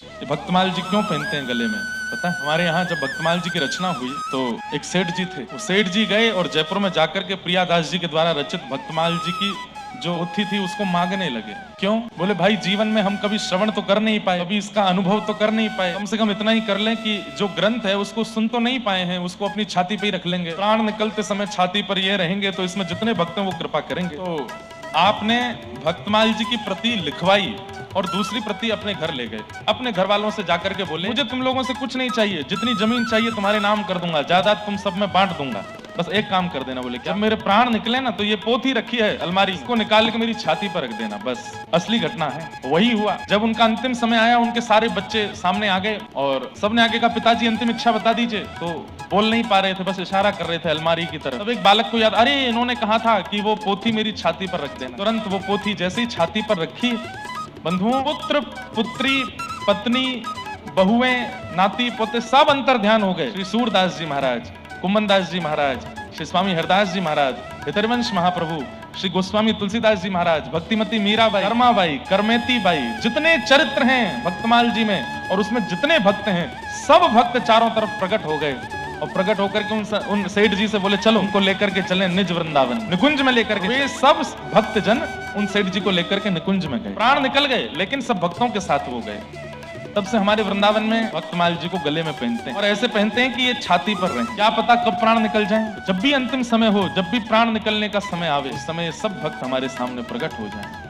ये भक्तमाल जी क्यों पहनते हैं गले में पता है? हमारे यहाँ जब भक्तमाल जी की रचना हुई तो एक सेठ जी थे, वो सेठ जी गए और जयपुर में जाकर के प्रियादास जी के द्वारा रचित भक्तमाल जी की जो पोथी थी उसको मांगने लगे। क्यों? बोले भाई जीवन में हम कभी श्रवण तो कर नहीं पाए, कभी इसका अनुभव तो कर नहीं पाए, कम से कम इतना ही कर लें कि जो ग्रंथ है उसको सुन तो नहीं पाए हैं, उसको अपनी छाती पे ही रख लेंगे। प्राण निकलते समय छाती पर ये रहेंगे तो इसमें जितने भक्त हैं वो कृपा करेंगे। तो आपने भक्तमाल जी की प्रति लिखवाई और दूसरी प्रति अपने घर ले गए। अपने घर वालों से जाकर के बोले मुझे तुम लोगों से कुछ नहीं चाहिए, जितनी जमीन चाहिए तुम्हारे नाम कर दूंगा, जायदाद तुम सब में बांट दूंगा, बस एक काम कर देना। बोले जब मेरे प्राण निकले ना तो ये पोथी रखी है अलमारी, इसको निकाल के मेरी छाती पर रख देना, बस। असली घटना है, वही हुआ। जब उनका अंतिम समय आया उनके सारे बच्चे सामने आ गए और सबने आगे कहा पिताजी अंतिम इच्छा बता दीजिए। तो बोल नहीं पा रहे थे, बस इशारा कर रहे थे अलमारी की तरफ। तब एक बालक को याद, अरे इन्होंने कहा था कि वो पोथी मेरी छाती पर रख देना। तुरंत वो पोथी जैसे ही छाती पर रखी, बंधुओं, पुत्र पुत्री पत्नी बहुएं नाती पोते सब अंतर ध्यान हो गए। श्री सूरदास जी महाराज, कुम्मनदास जी महाराज, श्री स्वामी हरदास जी महाराज, हितरवंश महाप्रभु, श्री गोस्वामी तुलसीदास जी महाराज, भक्तिमती मीराबाई, कर्माबाई, करमेती बाई, जितने चरित्र हैं भक्तमाल जी में और उसमें जितने भक्त हैं सब भक्त चारों तरफ प्रकट हो गए और प्रकट होकर के उन सेठ जी से बोले चलो उनको लेकर के चलें निज वृंदावन, निकुंज में लेकर के। वे सब भक्त जन उन सेठ जी को लेकर के निकुंज में गए। प्राण निकल गए लेकिन सब भक्तों के साथ वो गए। तब से हमारे वृंदावन में भक्तमाल जी को गले में पहनते हैं और ऐसे पहनते हैं कि ये छाती पर रहे, क्या पता कब प्राण निकल जाए। जब भी अंतिम समय हो, जब भी प्राण निकलने का समय आवे, उस समय सब भक्त हमारे सामने प्रकट हो जाएं।